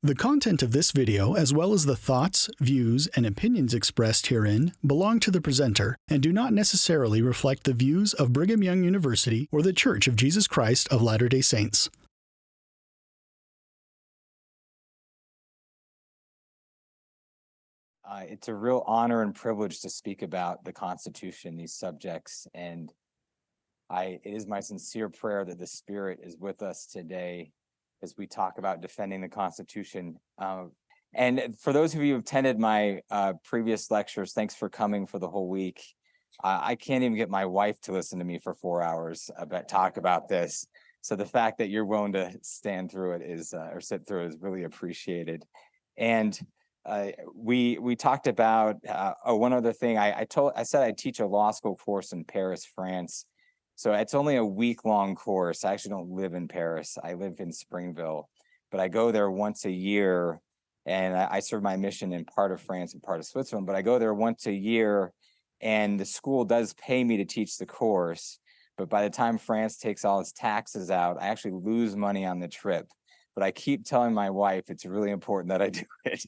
The content of this video, as well as the thoughts, views, and opinions expressed herein, belong to the presenter and do not necessarily reflect the views of Brigham Young University or the Church of Jesus Christ of Latter-day Saints. It's a real honor and privilege to speak about the Constitution, these subjects, and it is my sincere prayer that the Spirit is with us today as we talk about defending the Constitution. And for those of you who attended my previous lectures, thanks for coming for the whole week. I can't even get my wife to listen to me for 4 hours talk about this. So the fact that you're willing to stand through it is, or sit through it, is really appreciated. And we talked about one other thing. I said I teach a law school course in Paris, France. So it's only a week-long course. I actually don't live in Paris. I live in Springville, but I go there once a year, and I serve my mission in part of France and part of Switzerland. But I go there once a year, and the school does pay me to teach the course. But by the time France takes all its taxes out, I actually lose money on the trip. But I keep telling my wife it's really important that I do it.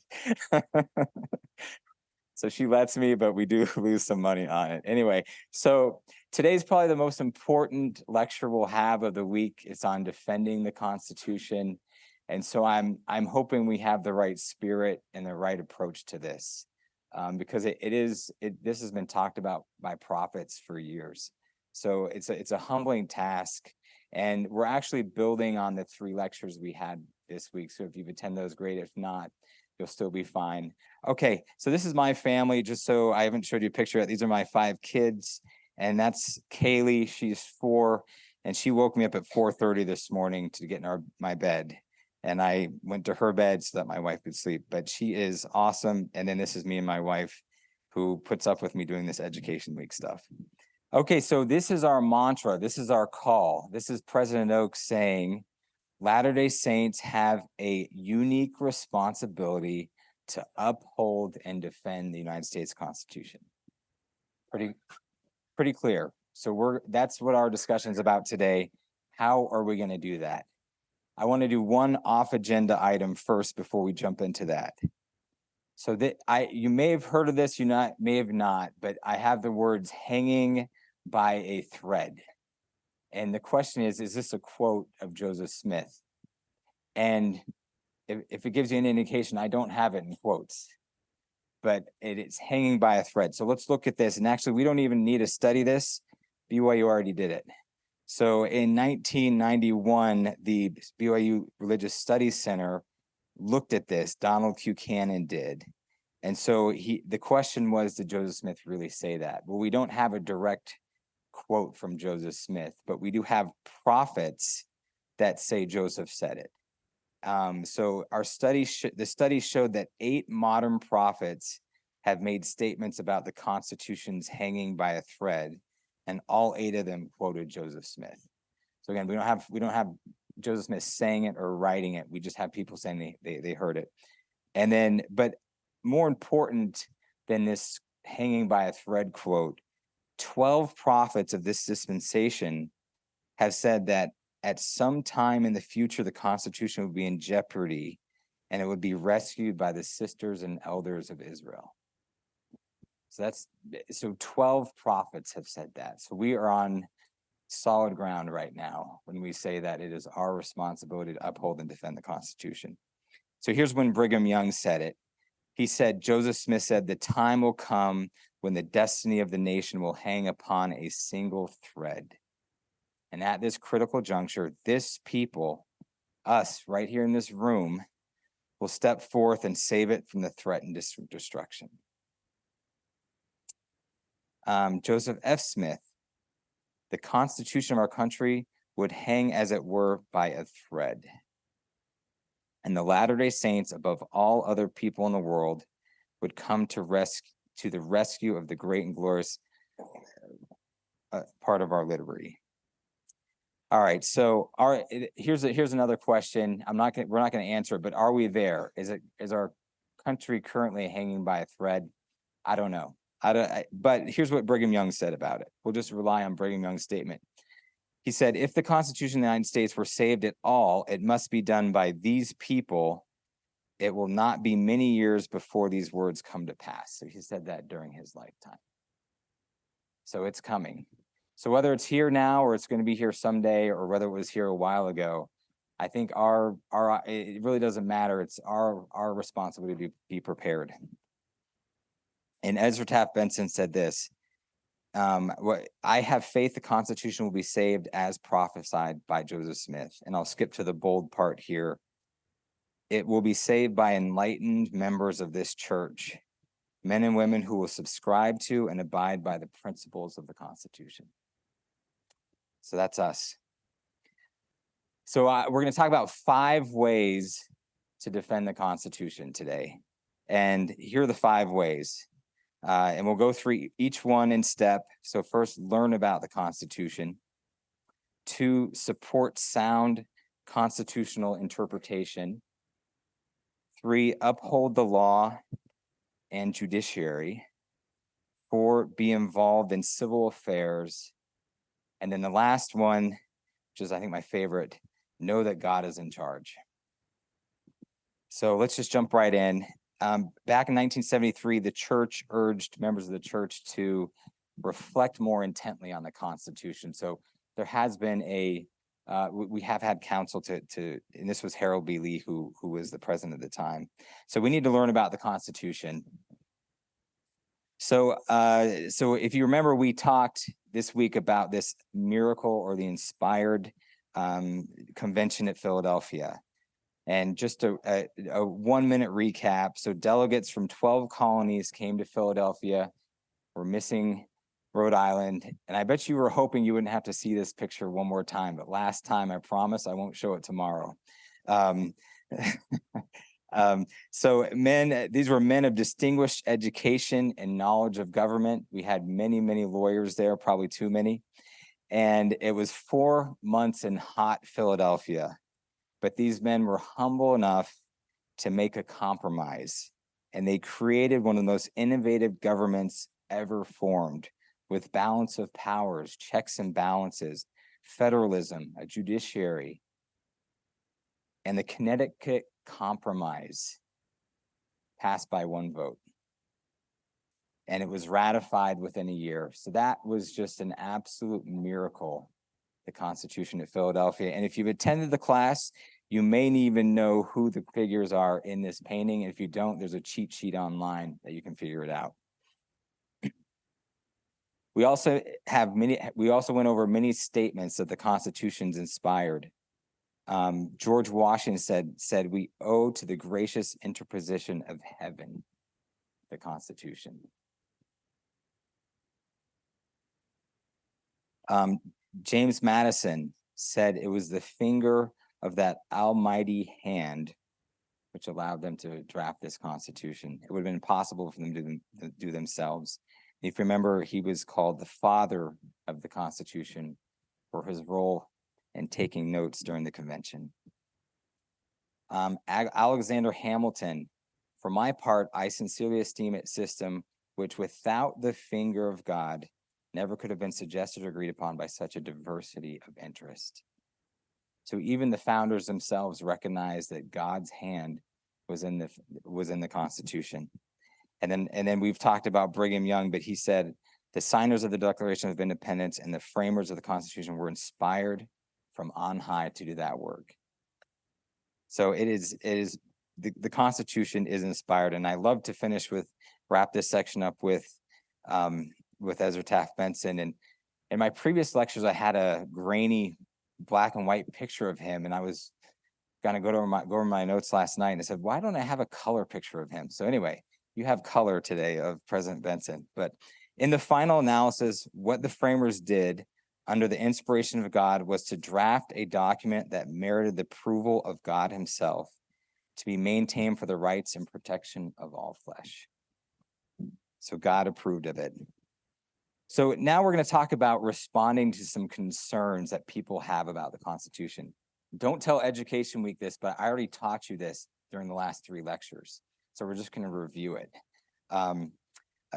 So she lets me, but we do lose some money on it. Anyway, so today's probably the most important lecture we'll have of the week. It's on defending the Constitution. And so I'm hoping we have the right spirit and the right approach to this, because this has been talked about by prophets for years. So it's a humbling task. And we're actually building on the 3 lectures we had this week. So if you've attended those, great. If not, you'll still be fine. Okay, so this is my family, just so I haven't showed you a picture yet. These are my 5 kids, and that's Kaylee, she's 4, and she woke me up at 4:30 this morning to get in my bed. And I went to her bed so that my wife could sleep, but she is awesome. And then this is me and my wife who puts up with me doing this Education Week stuff. Okay, so this is our mantra. This is our call. This is President Oaks saying, Latter-day Saints have a unique responsibility to uphold and defend the United States Constitution. Pretty clear. So that's what our discussion is about today. How are we going to do that? I want to do one off-agenda item first before we jump into that. So you may have heard of this, may have not, but I have the words hanging by a thread. And the question is this a quote of Joseph Smith? And if it gives you an indication, I don't have it in quotes, but it's hanging by a thread. So let's look at this. And actually, we don't even need to study this. BYU already did it. So in 1991, the BYU Religious Studies Center looked at this. Donald Q. Cannon did. And so the question was, did Joseph Smith really say that? Well, we don't have a direct quote from Joseph Smith, but we do have prophets that say Joseph said it. So our the study showed that 8 modern prophets have made statements about the Constitution's hanging by a thread, and all 8 of them quoted Joseph Smith. So again, we don't have Joseph Smith saying it or writing it. We just have people saying they heard it. And then, but more important than this hanging by a thread quote, 12 prophets of this dispensation have said that at some time in the future, the Constitution would be in jeopardy and it would be rescued by the sisters and elders of Israel. So 12 prophets have said that. So we are on solid ground right now when we say that it is our responsibility to uphold and defend the Constitution. So here's when Brigham Young said it. He said, Joseph Smith said, the time will come when the destiny of the nation will hang upon a single thread. And at this critical juncture, this people, us right here in this room, will step forth and save it from the threat and destruction. Joseph F. Smith, the Constitution of our country would hang, as it were, by a thread. And the Latter-day Saints, above all other people in the world, would come to the rescue of the great and glorious part of our liberty. All right, so here's another question. We're not going to answer it, but are we there? Is our country currently hanging by a thread? I don't know. But here's what Brigham Young said about it. We'll just rely on Brigham Young's statement. He said, if the Constitution of the United States were saved at all, it must be done by these people it will not be many years before these words come to pass. So he said that during his lifetime. So it's coming. So whether it's here now or it's going to be here someday, or whether it was here a while ago, I think it really doesn't matter. It's our responsibility to be prepared. And Ezra Taft Benson said this: I have faith the Constitution will be saved as prophesied by Joseph Smith. And I'll skip to the bold part here. It will be saved by enlightened members of this church, men and women who will subscribe to and abide by the principles of the Constitution. So that's us. So we're going to talk about 5 ways to defend the Constitution today. And here are the 5 ways. And we'll go through each one in step. So first, learn about the Constitution. 2, support sound constitutional interpretation. 3, uphold the law and judiciary. 4, be involved in civil affairs. And then the last one, which is I think my favorite, know that God is in charge. So let's just jump right in. Back in 1973, the church urged members of the church to reflect more intently on the Constitution. So there has been we have had counsel to, and this was Harold B. Lee, who was the president at the time. So we need to learn about the Constitution. So if you remember, we talked this week about this miracle or the inspired convention at Philadelphia. And just a 1-minute recap. So delegates from 12 colonies came to Philadelphia. We're missing Rhode Island. And I bet you were hoping you wouldn't have to see this picture one more time. But last time, I promise I won't show it tomorrow. So these were men of distinguished education and knowledge of government. We had many, many lawyers there, probably too many. And it was 4 months in hot Philadelphia. But these men were humble enough to make a compromise. And they created one of the most innovative governments ever formed, with balance of powers, checks and balances, federalism, a judiciary, and the Connecticut Compromise passed by 1 vote. And it was ratified within a year. So that was just an absolute miracle, the Constitution of Philadelphia. And if you've attended the class, you may even know who the figures are in this painting. And if you don't, there's a cheat sheet online that you can figure it out. We also went over many statements that the Constitution's inspired. George Washington said, we owe to the gracious interposition of heaven the Constitution. James Madison said it was the finger of that almighty hand which allowed them to draft this Constitution. It would have been impossible for them to do themselves. If you remember, he was called the father of the Constitution for his role in taking notes during the convention. Alexander Hamilton, for my part, I sincerely esteem a system which without the finger of God never could have been suggested or agreed upon by such a diversity of interest. So even the founders themselves recognized that God's hand was in the Constitution. And then we've talked about Brigham Young, but he said the signers of the Declaration of Independence and the framers of the Constitution were inspired from on high to do that work. So the Constitution is inspired. And I love to wrap this section up with Ezra Taft Benson. And in my previous lectures, I had a grainy black and white picture of him, and I was gonna go over my notes last night, and I said, why don't I have a color picture of him? So anyway, you have color today of President Benson. But in the final analysis, what the framers did under the inspiration of God was to draft a document that merited the approval of God himself, to be maintained for the rights and protection of all flesh. So God approved of it. So now we're going to talk about responding to some concerns that people have about the Constitution. Don't tell Education Week this, but I already taught you this during the last 3 lectures. So we're just going to review it.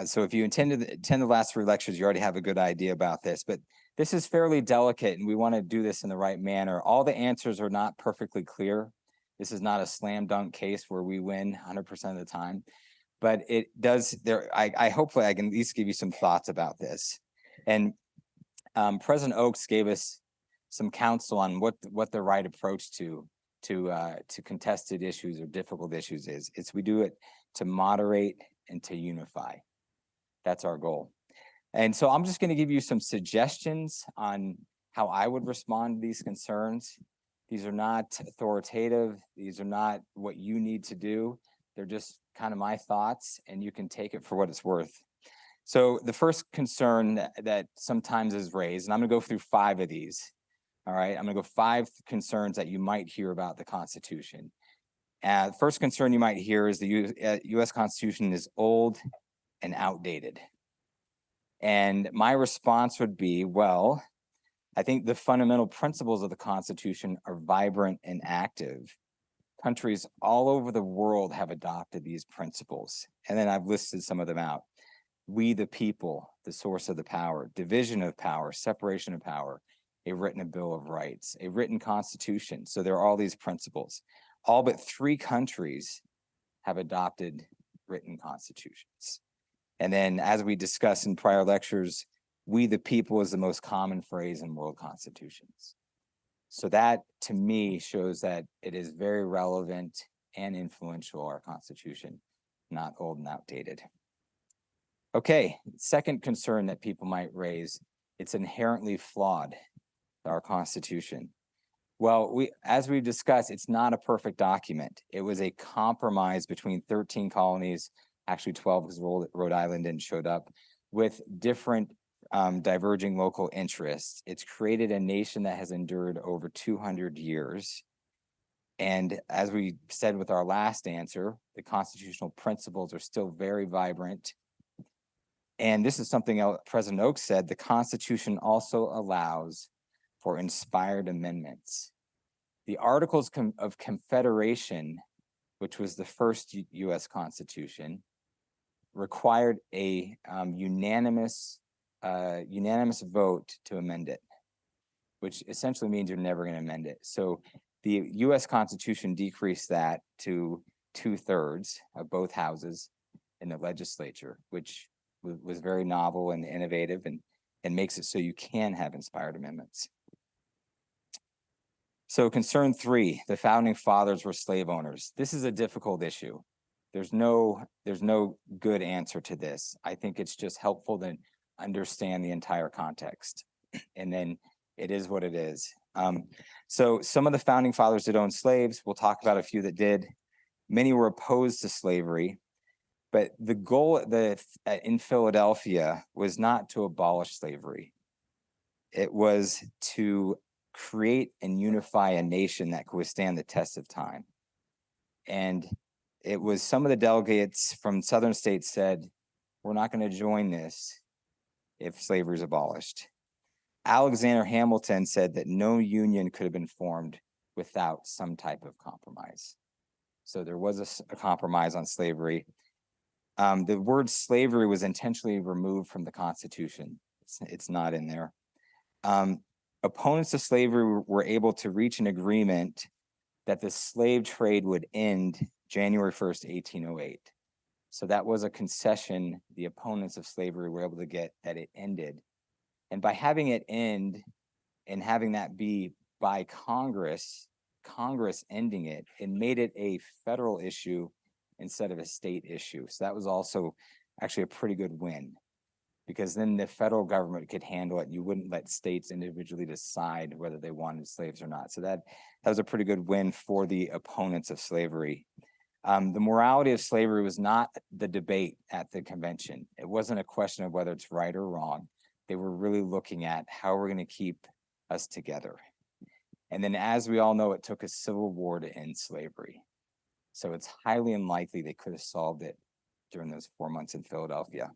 So if you attend the last 3 lectures, you already have a good idea about this. But this is fairly delicate, and we want to do this in the right manner. All the answers are not perfectly clear. This is not a slam dunk case where we win 100% of the time, but it does I hopefully I can at least give you some thoughts about this. And President Oakes gave us some counsel on what the right approach to contested issues or difficult issues is. We do it to moderate and to unify. That's our goal. And so I'm just going to give you some suggestions on how I would respond to these concerns. These are not authoritative. These are not what you need to do. They're just kind of my thoughts, and you can take it for what it's worth. So the first concern that sometimes is raised, and I'm going to go through 5 of these. All right, I'm going to go 5 concerns that you might hear about the Constitution. The first concern you might hear is the U.S. Constitution is old and outdated. And my response would be, well, I think the fundamental principles of the Constitution are vibrant and active. Countries all over the world have adopted these principles. And then I've listed some of them out. We the people, the source of the power, division of power, separation of power, a written Bill of Rights, a written Constitution. So there are all these principles. All but 3 countries have adopted written constitutions. And then, as we discussed in prior lectures, we the people is the most common phrase in world constitutions. So that, to me, shows that it is very relevant and influential, our Constitution, not old and outdated. Okay, second concern that people might raise, it's inherently flawed, our Constitution. Well, as we've discussed, it's not a perfect document. It was a compromise between 13 colonies, actually 12 because Rhode Island didn't show up, with different diverging local interests. It's created a nation that has endured over 200 years. And as we said with our last answer, the constitutional principles are still very vibrant. And this is something else President Oakes said, the Constitution also allows for inspired amendments. The Articles of Confederation, which was the first U.S. Constitution, required a unanimous vote to amend it, which essentially means you're never going to amend it. So the U.S. Constitution decreased that to 2/3 of both houses in the legislature, which was very novel and innovative, and makes it so you can have inspired amendments. So concern 3, the founding fathers were slave owners. This is a difficult issue. There's no good answer to this. I think it's just helpful to understand the entire context. And then it is what it is. So some of the founding fathers did own slaves. We'll talk about a few that did. Many were opposed to slavery. But the goal in Philadelphia was not to abolish slavery. It was to create and unify a nation that could withstand the test of time. And it was some of the delegates from southern states said, we're not going to join this if slavery is abolished. Alexander Hamilton said that no union could have been formed without some type of compromise. So there was a compromise on slavery. The word slavery was intentionally removed from the Constitution. It's not in there. Opponents of slavery were able to reach an agreement that the slave trade would end January 1st, 1808. So that was a concession the opponents of slavery were able to get, that it ended. And by having it end and having that be by Congress ending it, it made it a federal issue instead of a state issue. So that was also actually a pretty good win, because then the federal government could handle it. You wouldn't let states individually decide whether they wanted slaves or not. So that was a pretty good win for the opponents of slavery. The morality of slavery was not the debate at the convention. It wasn't a question of whether it's right or wrong. They were really looking at how we're going to keep us together. And then, as we all know, it took a civil war to end slavery. So it's highly unlikely they could have solved it during those 4 months in Philadelphia.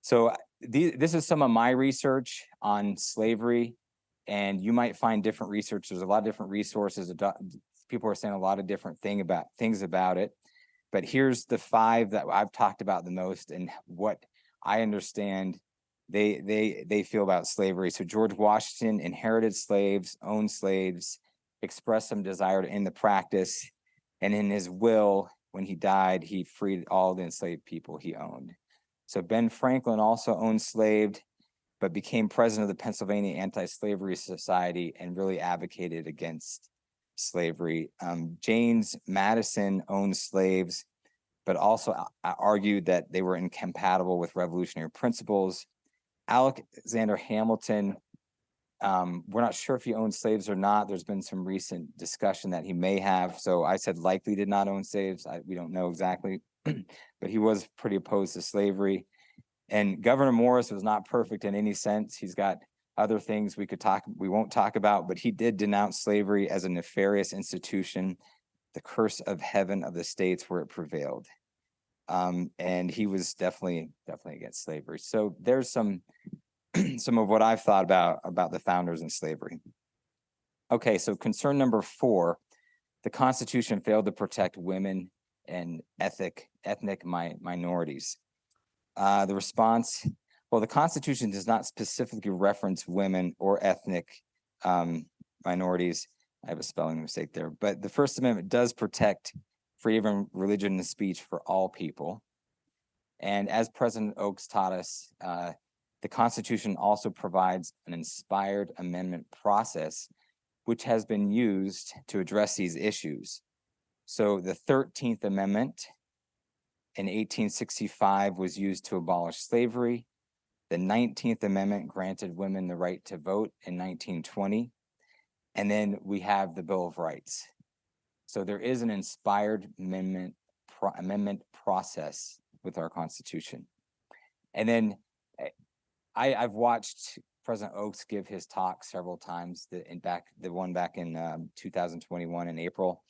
So this is some of my research on slavery, and you might find different research. There's a lot of different resources. People are saying a lot of different things about it. But here's the 5 that I've talked about the most and what I understand they feel about slavery. So George Washington inherited slaves, owned slaves, expressed some desire to end the practice. And in his will, when he died, he freed all the enslaved people he owned. So Ben Franklin also owned slaves, but became president of the Pennsylvania Anti-Slavery Society and really advocated against slavery. James Madison owned slaves, but also argued that they were incompatible with revolutionary principles. Alexander Hamilton, we're not sure if he owned slaves or not. There's been some recent discussion that he may have. So I said likely did not own slaves. We don't know exactly, but he was pretty opposed to slavery. And Governor Morris was not perfect in any sense. He's got other things we won't talk about, but he did denounce slavery as a nefarious institution, the curse of heaven of the states where it prevailed. And he was definitely against slavery. So there's some of what I've thought about the founders and slavery. Okay, so concern number 4, the Constitution failed to protect women and ethnic minorities. The response, well, the Constitution does not specifically reference women or ethnic minorities. I have a spelling mistake there, but the First Amendment does protect freedom of religion and speech for all people. And as President Oakes taught us, the Constitution also provides an inspired amendment process, which has been used to address these issues. So the 13th Amendment in 1865 was used to abolish slavery. The 19th Amendment granted women the right to vote in 1920. And then we have the Bill of Rights. So there is an inspired amendment process with our Constitution. And then I've watched President Oakes give his talk several times, the one back in 2021 in April.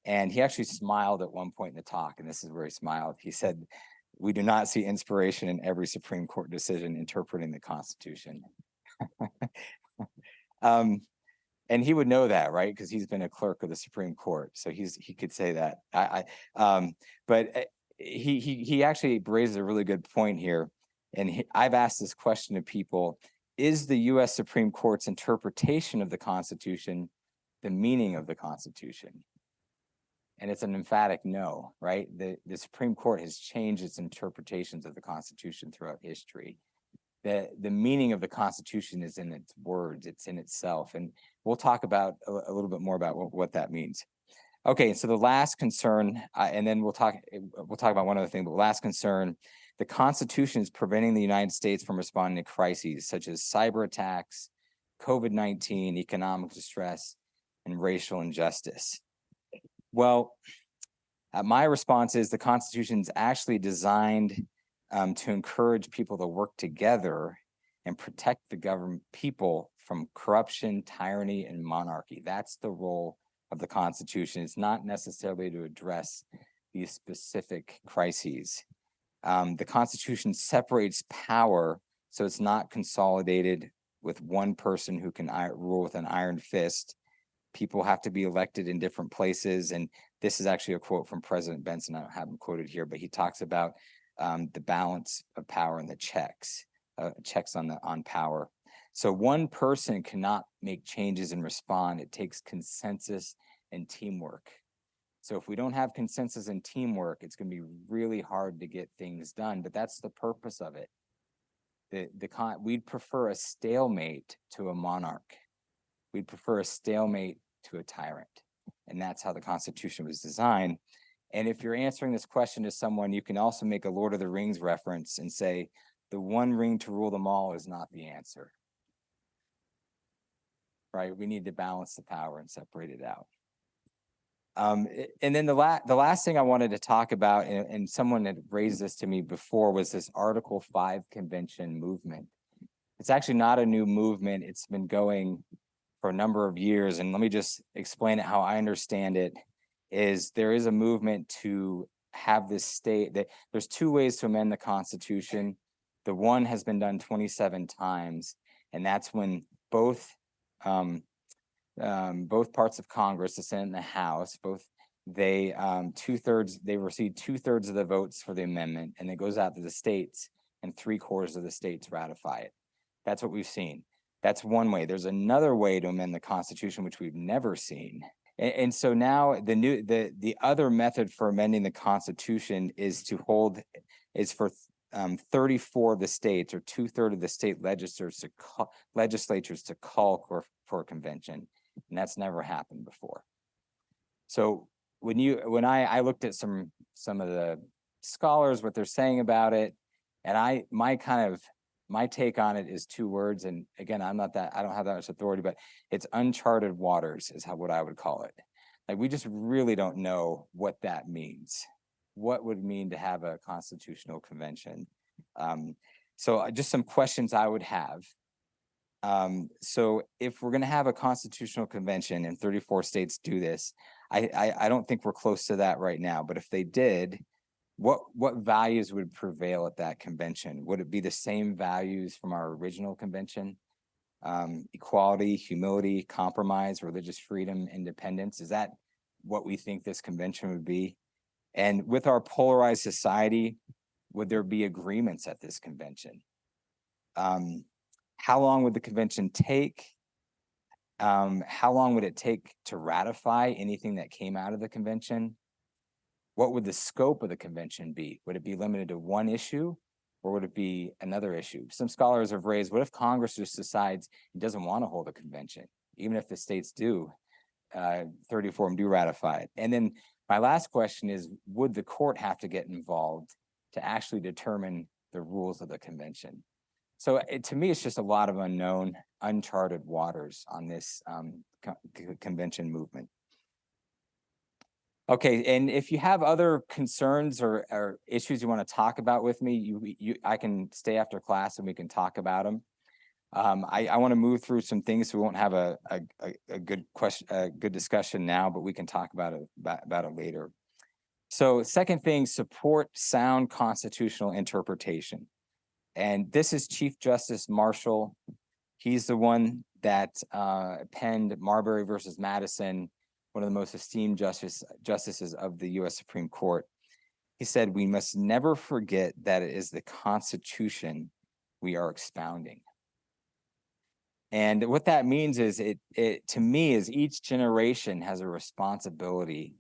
And he actually smiled at one point in the talk, and this is where he smiled. He said, "We do not see inspiration in every Supreme Court decision interpreting the Constitution." And he would know that, right? Because he's been a clerk of the Supreme Court, so he could say that. But he actually raises a really good point here, and I've asked this question to people: is the U.S. Supreme Court's interpretation of the Constitution the meaning of the Constitution? And it's an emphatic no, right? The Supreme Court has changed its interpretations of the Constitution throughout history. The meaning of the Constitution is in its words, it's in itself. And we'll talk about a little bit more about what that means. Okay, so the last concern, and then we'll talk about one other thing, but last concern, the Constitution is preventing the United States from responding to crises such as cyber attacks, COVID-19, economic distress, and racial injustice. Well, my response is the Constitution is actually designed to encourage people to work together and protect the government people from corruption, tyranny, and monarchy. That's the role of the Constitution. It's not necessarily to address these specific crises. The Constitution separates power, so it's not consolidated with one person who can rule with an iron fist. People have to be elected in different places. And this is actually a quote from President Benson. I don't have him quoted here, but he talks about the balance of power and the checks on power. So one person cannot make changes and respond. It takes consensus and teamwork. So if we don't have consensus and teamwork, it's going to be really hard to get things done, but that's the purpose of it. We'd prefer a stalemate to a monarch. We'd prefer a stalemate to a tyrant. And that's how the Constitution was designed. And if you're answering this question to someone, you can also make a Lord of the Rings reference and say, the one ring to rule them all is not the answer. Right? We need to balance the power and separate it out. And then the last thing I wanted to talk about, and someone had raised this to me before, was this Article 5 convention movement. It's actually not a new movement. It's been going for a number of years. And let me just explain it how I understand it. Is there is a movement to have this state that there's 2 ways to amend the Constitution. The one has been done 27 times, and that's when both parts of Congress, the Senate and the House, they receive 2/3 of the votes for the amendment, and it goes out to the states, and 3/4 of the states ratify it. That's what we've seen. That's one way. There's another way to amend the Constitution, which we've never seen. And so now the other method for amending the Constitution is for 34 of the states, or 2/3 of the state legislatures to call for a convention, and that's never happened before. So when I looked at some of the scholars, what they're saying about it, and my take on it is two words, and again, I don't have that much authority, but it's uncharted waters is what I would call it. Like, we just really don't know what that means. What would it mean to have a constitutional convention? So just some questions I would have. So if we're going to have a constitutional convention and 34 states do this, I don't think we're close to that right now, but if they did, what values would prevail at that convention? Would it be the same values from our original convention? Equality, humility, compromise, religious freedom, independence? Is that what we think this convention would be? And with our polarized society, would there be agreements at this convention? How long would the convention take? How long would it take to ratify anything that came out of the convention? What would the scope of the convention be? Would it be limited to one issue, or would it be another issue? Some scholars have raised, what if Congress just decides it doesn't want to hold a convention, even if the states do, 34 of them do ratify it? And then my last question is, would the court have to get involved to actually determine the rules of the convention? So to me, it's just a lot of unknown, uncharted waters on this convention movement. Okay, and if you have other concerns or issues you want to talk about with me, I can stay after class and we can talk about them. I want to move through some things, so we won't have a good discussion now, but we can talk about it later. So second thing, support sound constitutional interpretation. And this is Chief Justice Marshall. He's the one that penned Marbury versus Madison, one of the most esteemed justices of the U.S. Supreme Court. He said, "We must never forget that it is the Constitution we are expounding." And what that means is, it to me, is each generation has a responsibility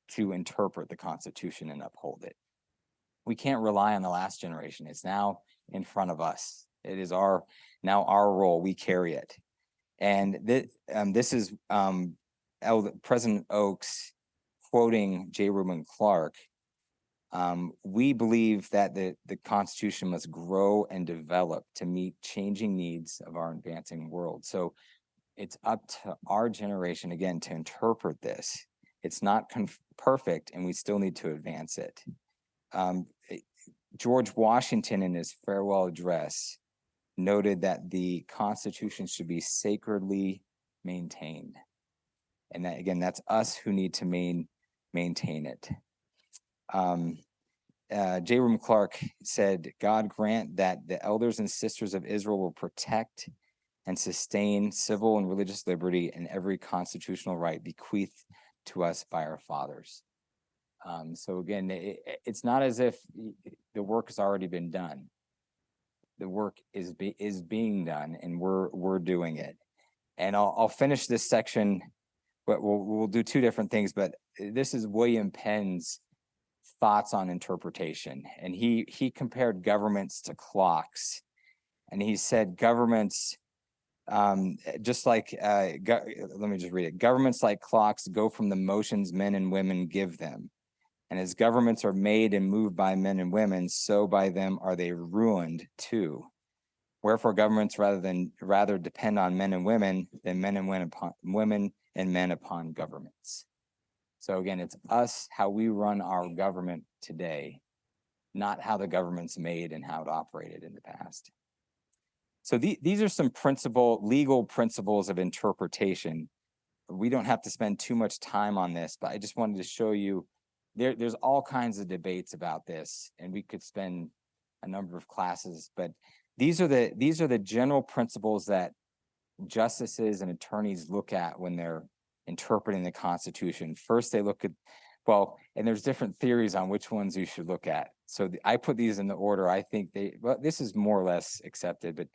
to interpret the Constitution and uphold it. We can't rely on the last generation. It's now in front of us. It is now our role. We carry it. And this is President Oaks quoting J. Reuben Clark. We believe that the Constitution must grow and develop to meet changing needs of our advancing world. So it's up to our generation, again, to interpret this. It's not perfect, and we still need to advance it. George Washington, in his farewell address, noted that the Constitution should be sacredly maintained. And that, again, that's us who need to maintain it. J. Reuben Clark said, "God grant that the elders and sisters of Israel will protect and sustain civil and religious liberty and every constitutional right bequeathed to us by our fathers." So again, it's not as if the work has already been done. The work is being done, and we're doing it. And I'll finish this section, but we'll do two different things. But this is William Penn's thoughts on interpretation, and he compared governments to clocks, and he said governments, just like let me just read it. Governments, like clocks, go from the motions men and women give them. And as governments are made and moved by men and women, so by them are they ruined too. Wherefore governments rather depend on men and women than men and women and men upon governments. So again, it's us, how we run our government today, not how the government's made and how it operated in the past. So these are some legal principles of interpretation. We don't have to spend too much time on this, but I just wanted to show you there's all kinds of debates about this, and we could spend a number of classes, but these are the general principles that justices and attorneys look at when they're interpreting the Constitution. First, they look at, and there's different theories on which ones you should look at. So I put these in the order I think this is more or less accepted, but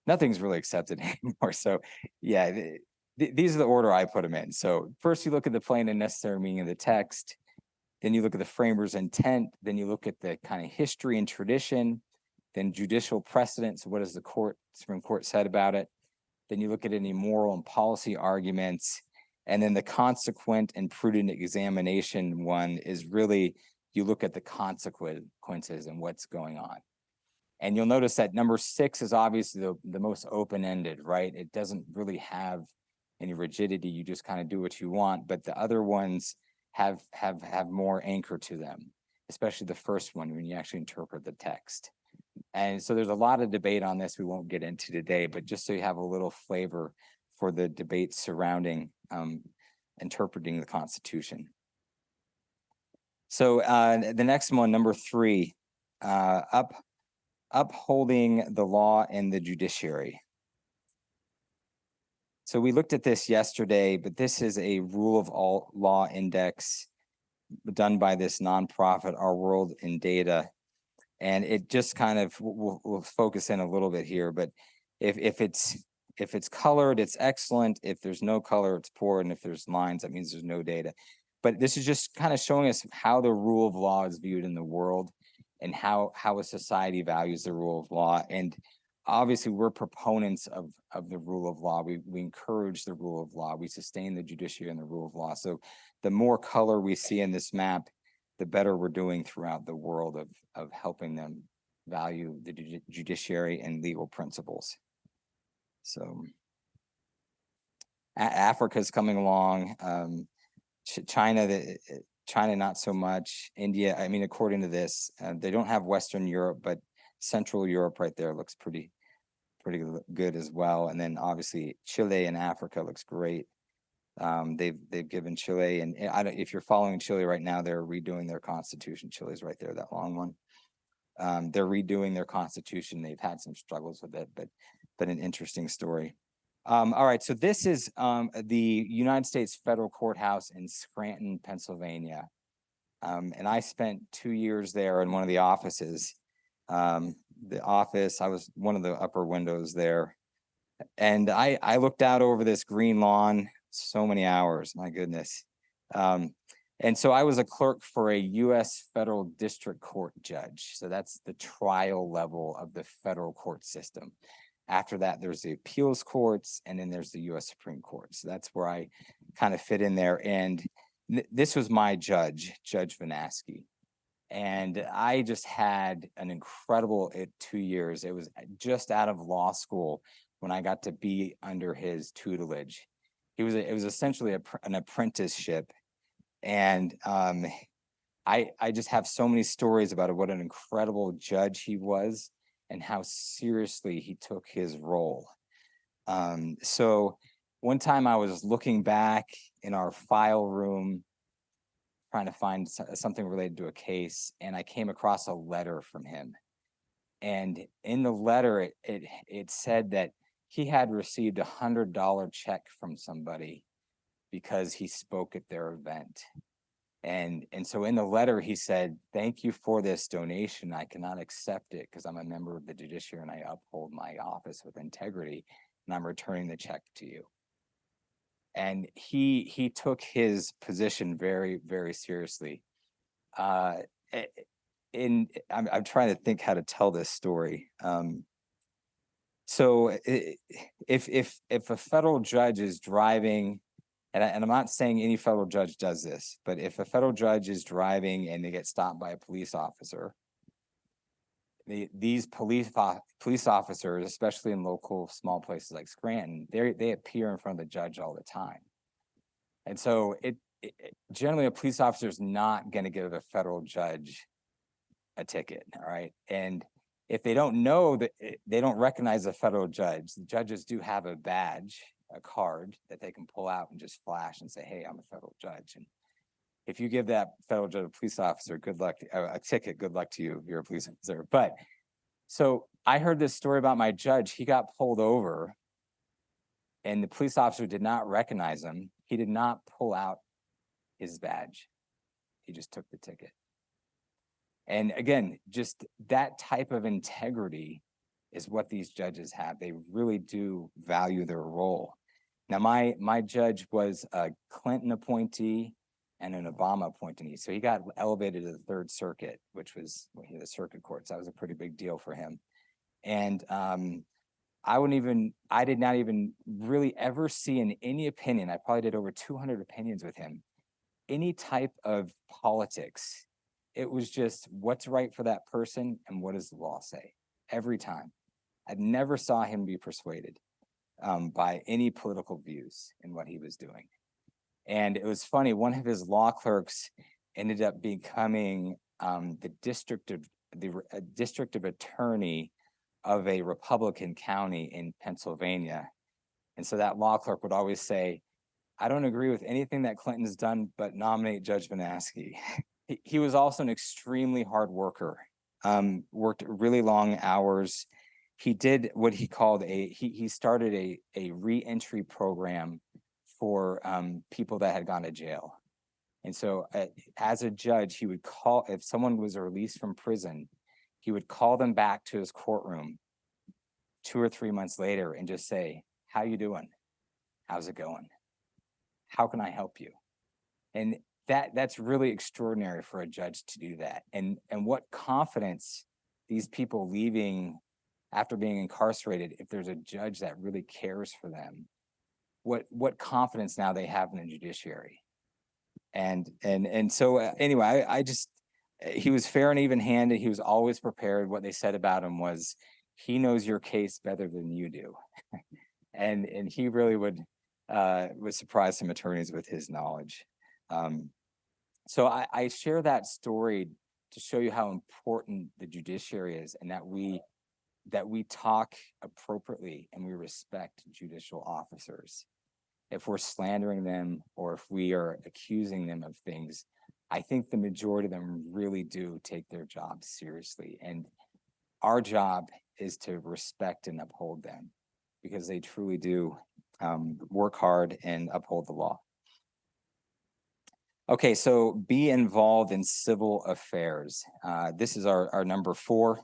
nothing's really accepted anymore. So yeah, these are the order I put them in. So first you look at the plain and necessary meaning of the text, then you look at the framer's intent, then you look at the kind of history and tradition, then judicial precedent. So what has the Supreme Court said about it? Then you look at any moral and policy arguments, and then the consequent and prudent examination one is really, you look at the consequences and what's going on. And you'll notice that number 6 is obviously the most open-ended, right? It doesn't really have any rigidity. You just kind of do what you want, but the other ones have more anchor to them, especially the first one when you actually interpret the text. And so there's a lot of debate on this we won't get into today, but just so you have a little flavor for the debate surrounding interpreting the Constitution. So the next one, number 3, upholding the law and the judiciary. So we looked at this yesterday, but this is a rule of all law index done by this nonprofit, Our World in Data. And it just kind of, we'll focus in a little bit here, but if it's colored, it's excellent. If there's no color, it's poor. And if there's lines, that means there's no data. But this is just kind of showing us how the rule of law is viewed in the world and how a society values the rule of law. And obviously we're proponents of the rule of law. We encourage the rule of law. We sustain the judiciary and the rule of law. So the more color we see in this map, the better we're doing throughout the world of helping them value the judiciary and legal principles. So Africa is coming along. China, not so much. India, I mean, according to this, they don't have Western Europe, but Central Europe right there looks pretty good as well. And then obviously Chile and Africa looks great. They've given Chile, and if you're following Chile right now, they're redoing their constitution. Chile's right there, that long one. They're redoing their constitution. They've had some struggles with it, but an interesting story. All right, so this is the United States Federal Courthouse in Scranton, Pennsylvania. And I spent 2 years there in one of the offices. The office, I was one of the upper windows there. And I looked out over this green lawn, so many hours, my goodness. And so I was a clerk for a U.S. federal district court judge. So that's the trial level of the federal court system. After that, there's the appeals courts, and then there's the U.S. Supreme Court. So that's where I kind of fit in there. And this was my judge, Judge Vanaski. And I just had an incredible 2 years. It was just out of law school when I got to be under his tutelage. It was essentially an apprenticeship. And I just have so many stories about what an incredible judge he was and how seriously he took his role. So one time I was looking back in our file room, trying to find something related to a case, and I came across a letter from him. And in the letter, it said that he had received $100 check from somebody because he spoke at their event. And so in the letter, he said, "Thank you for this donation. I cannot accept it because I'm a member of the judiciary and I uphold my office with integrity, and I'm returning the check to you." And he took his position very, very seriously. I'm trying to think how to tell this story. So if a federal judge is driving, and I'm not saying any federal judge does this, but if a federal judge is driving and they get stopped by a police officer, these police officers, especially in local small places like Scranton, they appear in front of the judge all the time. And so generally a police officer is not going to give a federal judge a ticket, all right? And if they don't know that, they don't recognize a federal judge, the judges do have a badge, a card that they can pull out and just flash and say, "Hey, I'm a federal judge." And if you give that federal judge a police officer good luck, a ticket, good luck to you if you're a police officer. But so I heard this story about my judge. He got pulled over and the police officer did not recognize him. He did not pull out his badge. He just took the ticket. And again, just that type of integrity is what these judges have. They really do value their role. Now, my judge was a Clinton appointee and an Obama appointee. So he got elevated to the Third Circuit, which was the circuit courts. That was a pretty big deal for him. And I did not even really ever see in any opinion, I probably did over 200 opinions with him, any type of politics. It was just what's right for that person and what does the law say every time. I never saw him be persuaded by any political views in what he was doing. And it was funny, one of his law clerks ended up becoming the district of attorney of a Republican county in Pennsylvania. And so that law clerk would always say, I don't agree with anything that Clinton's done, but nominate Judge Vanaski. He was also an extremely hard worker, worked really long hours. He did what he called he started a re-entry program for people that had gone to jail. And so as a judge, he would call, if someone was released from prison, he would call them back to his courtroom 2 or 3 months later and just say, how you doing? How's it going? How can I help you? And that's really extraordinary for a judge to do that. And what confidence these people leaving after being incarcerated, if there's a judge that really cares for them, what confidence now they have in the judiciary. And so anyway, I just, he was fair and even-handed. He was always prepared. What they said about him was, he knows your case better than you do. and he really would surprise some attorneys with his knowledge. So I share that story to show you how important the judiciary is, and that we talk appropriately and we respect judicial officers. If we're slandering them or if we are accusing them of things, I think the majority of them really do take their jobs seriously. And our job is to respect and uphold them, because they truly do work hard and uphold the law. Okay, so be involved in civil affairs. This is our number 4.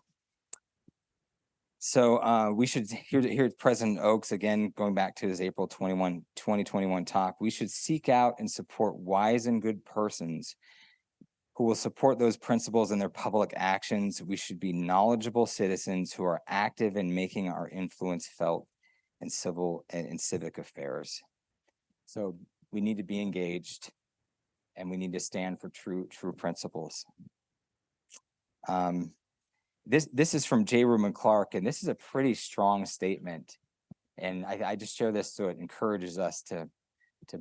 So we should, here President Oaks, again, going back to his April 2021 talk, we should seek out and support wise and good persons who will support those principles in their public actions. We should be knowledgeable citizens who are active in making our influence felt in civil and civic affairs. So we need to be engaged, and we need to stand for true principles. This is from J. Reuben Clark, and this is a pretty strong statement. And I just share this so it encourages us to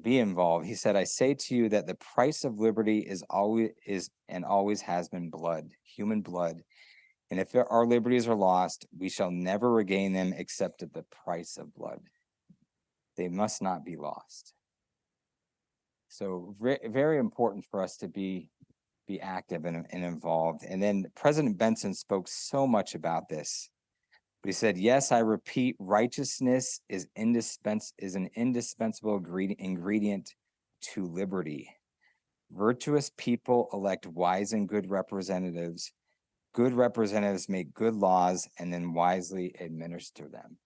be involved. He said, I say to you that the price of liberty is and always has been blood, human blood. And if our liberties are lost, we shall never regain them except at the price of blood. They must not be lost. So very important for us to be active and involved. And then President Benson spoke so much about this. But he said, yes, I repeat, righteousness is an indispensable ingredient to liberty. Virtuous people elect wise and good representatives. Good representatives make good laws and then wisely administer them.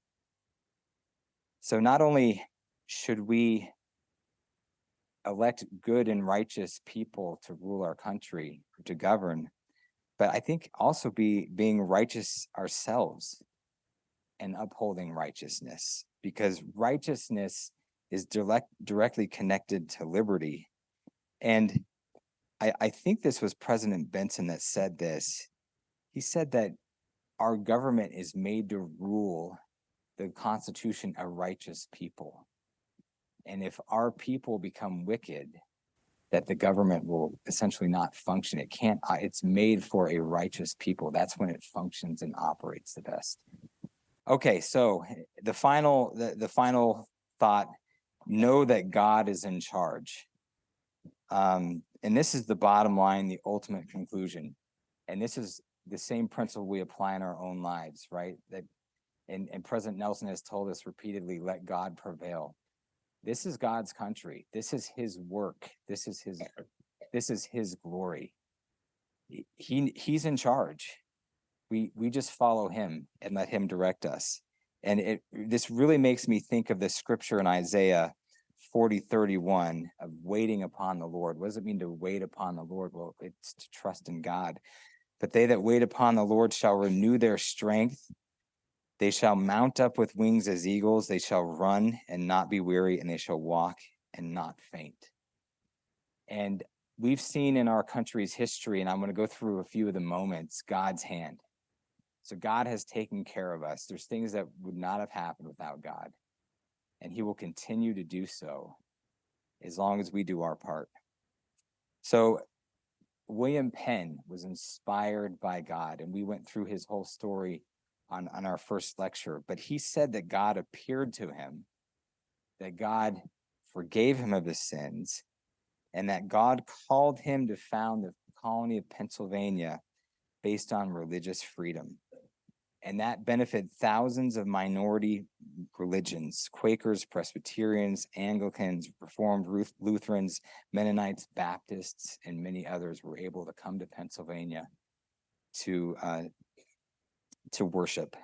So not only should we elect good and righteous people to rule our country, to govern, but I think also being righteous ourselves and upholding righteousness, because righteousness is directly connected to liberty. And I think this was President Benson that said this. He said that our government is made to rule the Constitution a righteous people. And if our people become wicked, that the government will essentially not function. It's made for a righteous people. That's when it functions and operates the best. Okay, so the final thought, know that God is in charge. And this is the bottom line, the ultimate conclusion. And this is the same principle we apply in our own lives, right? And President Nelson has told us repeatedly, let God prevail. This is God's country. This is his work. This is his glory. He's in charge. We just follow him and let him direct us. And this really makes me think of the scripture in Isaiah 40:31 of waiting upon the Lord. What does it mean to wait upon the Lord? Well, it's to trust in God. But they that wait upon the Lord shall renew their strength. They shall mount up with wings as eagles. They shall run and not be weary, and they shall walk and not faint. And we've seen in our country's history, and I'm going to go through a few of the moments, God's hand. So God has taken care of us. There's things that would not have happened without God. And he will continue to do so as long as we do our part. So William Penn was inspired by God, and we went through his whole story on our first lecture. But he said that God appeared to him, that God forgave him of his sins, and that God called him to found the colony of Pennsylvania based on religious freedom. And that benefited thousands of minority religions: Quakers, Presbyterians, Anglicans, Reformed Lutherans, Mennonites, Baptists, and many others were able to come to Pennsylvania to worship.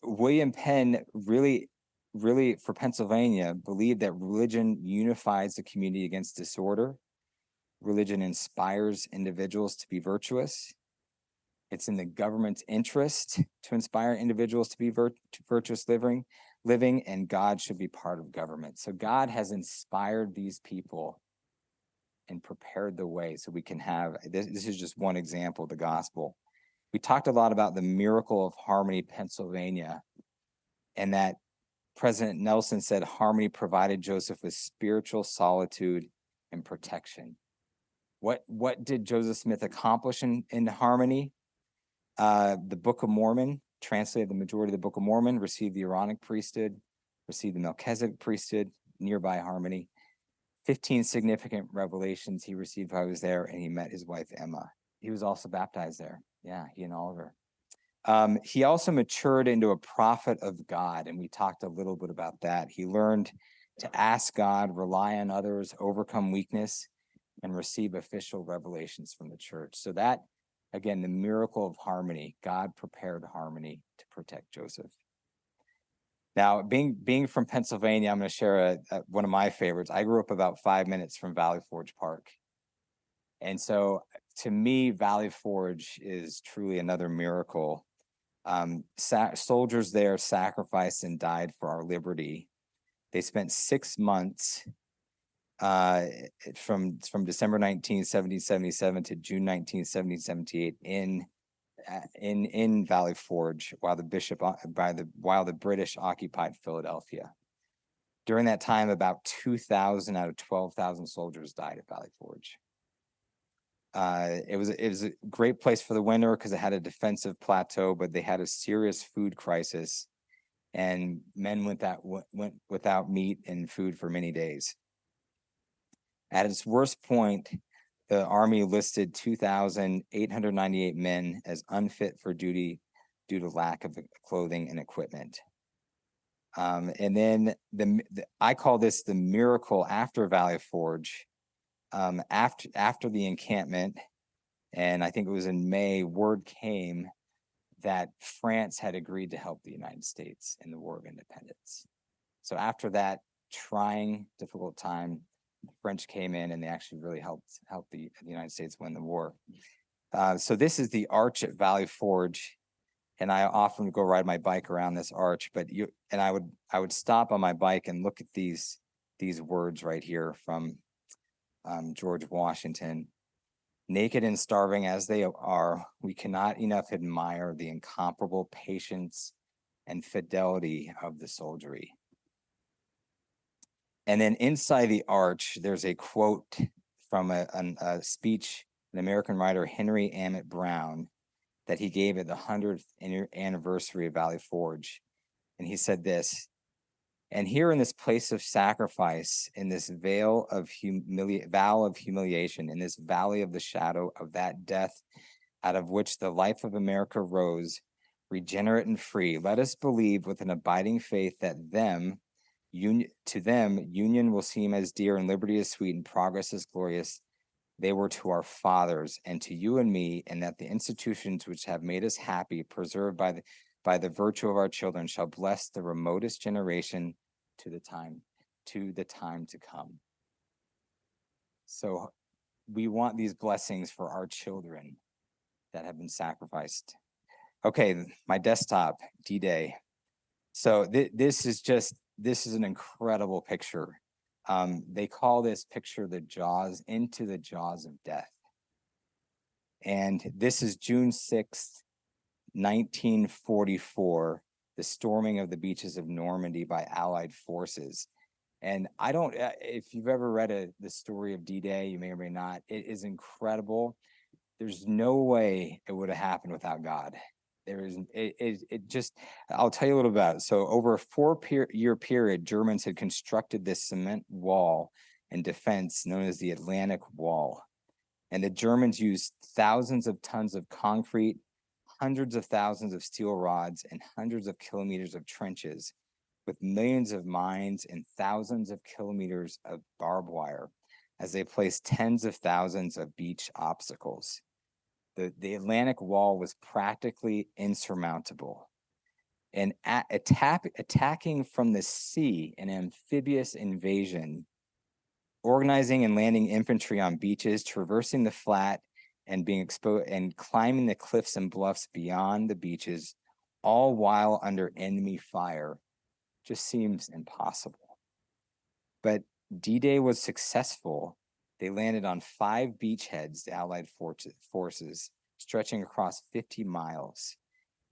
William Penn really, for Pennsylvania, believed that religion unifies the community against disorder. Religion inspires individuals to be virtuous. It's in the government's interest to inspire individuals to be virtuous living, and God should be part of government. So God has inspired these people and prepared the way so we can have, this is just one example of the gospel. We talked a lot about the miracle of Harmony, Pennsylvania, and that President Nelson said Harmony provided Joseph with spiritual solitude and protection. What did Joseph Smith accomplish in Harmony? The Book of Mormon, translated the majority of the Book of Mormon, received the Aaronic priesthood, received the Melchizedek priesthood, nearby Harmony. 15 significant revelations he received while he was there, and he met his wife, Emma. He was also baptized there. Yeah, he and Oliver. He also matured into a prophet of God, and we talked a little bit about that. He learned to ask God, rely on others, overcome weakness, and receive official revelations from the church. So that, again, the miracle of Harmony, God prepared Harmony to protect Joseph. Now, being from Pennsylvania, I'm going to share one of my favorites. I grew up about 5 minutes from Valley Forge Park. And so to me, Valley Forge is truly another miracle. Soldiers there sacrificed and died for our liberty. They spent 6 months from December 19, 1777 to June 19, 1778 in Valley Forge while the British occupied Philadelphia. During that time, about 2,000 out of 12,000 soldiers died at Valley Forge. It was a great place for the winter because it had a defensive plateau, but they had a serious food crisis, and men went without meat and food for many days. At its worst point, the Army listed 2,898 men as unfit for duty due to lack of clothing and equipment. And then I call this the miracle after Valley Forge. After the encampment, and I think it was in May, word came that France had agreed to help the United States in the War of Independence. So after that trying, difficult time, the French came in and they actually really helped the United States win the war. So this is the arch at Valley Forge, and I often go ride my bike around this arch. I would stop on my bike and look at these words right here from George Washington. Naked and starving as they are, we cannot enough admire the incomparable patience and fidelity of the soldiery. And then inside the arch, there's a quote from a speech, an American writer, Henry Emmett Brown, that he gave at the 100th anniversary of Valley Forge. And he said this: "And here in this place of sacrifice, in this vale of humiliation, in this valley of the shadow of that death out of which the life of America rose, regenerate and free, let us believe with an abiding faith that to them, union will seem as dear and liberty as sweet and progress as glorious they were to our fathers and to you and me, and that the institutions which have made us happy, preserved by the virtue of our children, shall bless the remotest generation to the time to come. So we want these blessings for our children that have been sacrificed. Okay, my desktop, D-Day. So this is an incredible picture. They call this picture into the jaws of death. And this is June 6th, 1944, the storming of the beaches of Normandy by Allied forces. And I don't, if you've ever read the story of D-Day, you may or may not, it is incredible. There's no way it would have happened without God. I'll tell you a little about it. So over a 4-year period, Germans had constructed this cement wall and defense known as the Atlantic Wall. And the Germans used thousands of tons of concrete, hundreds of thousands of steel rods, and hundreds of kilometers of trenches, with millions of mines and thousands of kilometers of barbed wire, as they placed tens of thousands of beach obstacles. The Atlantic Wall was practically insurmountable. And attacking from the sea, an amphibious invasion, organizing and landing infantry on beaches, traversing the flat, and being exposed and climbing the cliffs and bluffs beyond the beaches, all while under enemy fire, just seems impossible. But D-Day was successful. They landed on 5 beachheads, the Allied forces, stretching across 50 miles.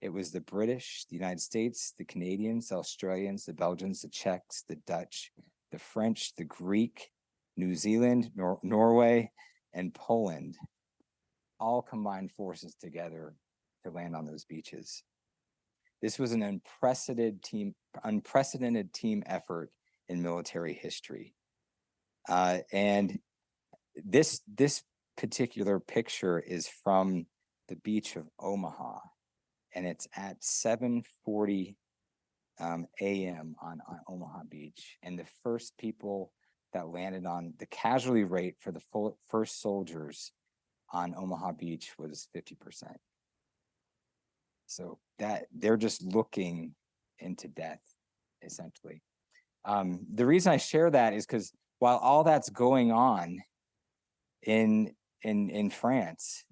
It was the British, the United States, the Canadians, the Australians, the Belgians, the Czechs, the Dutch, the French, the Greek, New Zealand, Norway, and Poland, all combined forces together to land on those beaches. This was an unprecedented team effort in military history. And this particular picture is from the beach of Omaha, and it's at 7:40 a.m. on Omaha Beach. And the first people that landed on the casualty rate for the first soldiers on Omaha Beach was 50%. So that they're just looking into death, essentially. The reason I share that is because while all that's going on in France,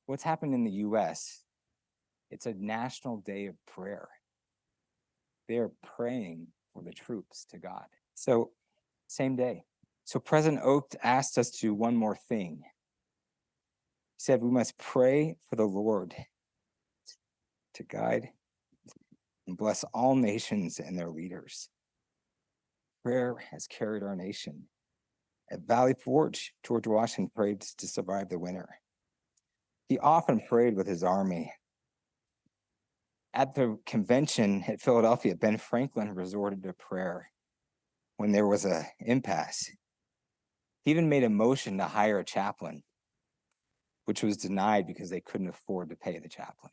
what's happened in the US, it's a national day of prayer. They're praying for the troops to God. So same day. So President Oak asked us to do one more thing. He said we must pray for the Lord to guide and bless all nations and their leaders. Prayer has carried our nation. At Valley Forge, George Washington prayed to survive the winter. He often prayed with his army. At the convention at Philadelphia, Ben Franklin resorted to prayer when there was an impasse. He even made a motion to hire a chaplain, which was denied because they couldn't afford to pay the chaplain.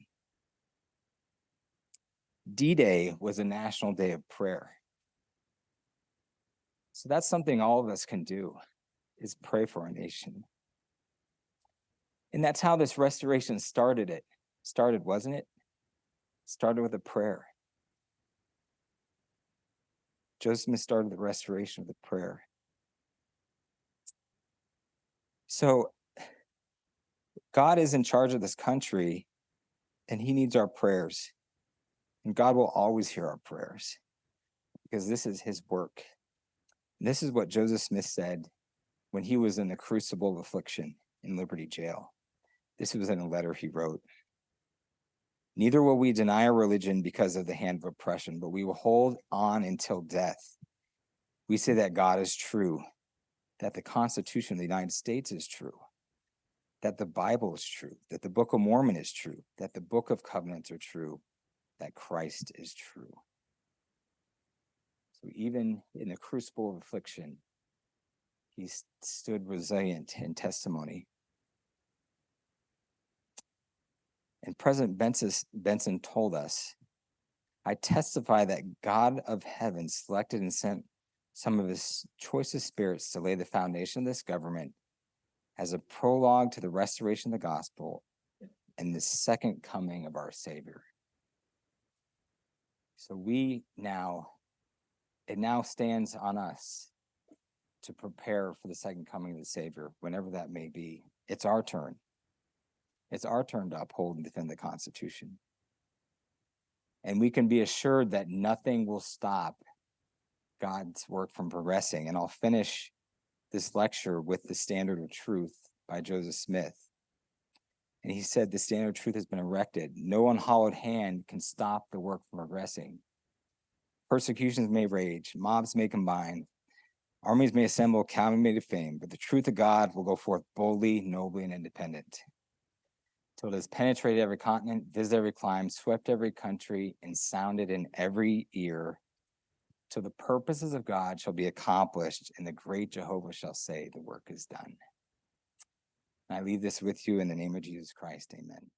D-Day was a national day of prayer. So that's something all of us can do, is pray for our nation. And that's how this restoration started, wasn't it? Started with a prayer. Joseph Smith started the restoration with a prayer. So God is in charge of this country, and he needs our prayers. And God will always hear our prayers because this is his work. And this is what Joseph Smith said when he was in the crucible of affliction in Liberty Jail. This was in a letter he wrote. Neither will we deny our religion because of the hand of oppression, but we will hold on until death. We say that God is true, that the Constitution of the United States is true, that the Bible is true, that the Book of Mormon is true, that the Book of Covenants are true, that Christ is true. So even in the crucible of affliction, he stood resilient in testimony. And President Benson told us, I testify that God of heaven selected and sent some of his choicest spirits to lay the foundation of this government as a prologue to the restoration of the gospel and the second coming of our Savior. So it now stands on us to prepare for the second coming of the Savior, whenever that may be. It's our turn. It's our turn to uphold and defend the Constitution. And we can be assured that nothing will stop God's work from progressing. And I'll finish this lecture with The Standard of Truth by Joseph Smith. And he said, the standard of truth has been erected. No unhallowed hand can stop the work from progressing. Persecutions may rage, mobs may combine, armies may assemble, calumny may defame, but the truth of God will go forth boldly, nobly, and independent, till it has penetrated every continent, visited every clime, swept every country, and sounded in every ear, till the purposes of God shall be accomplished, and the great Jehovah shall say, the work is done. And I leave this with you in the name of Jesus Christ. Amen.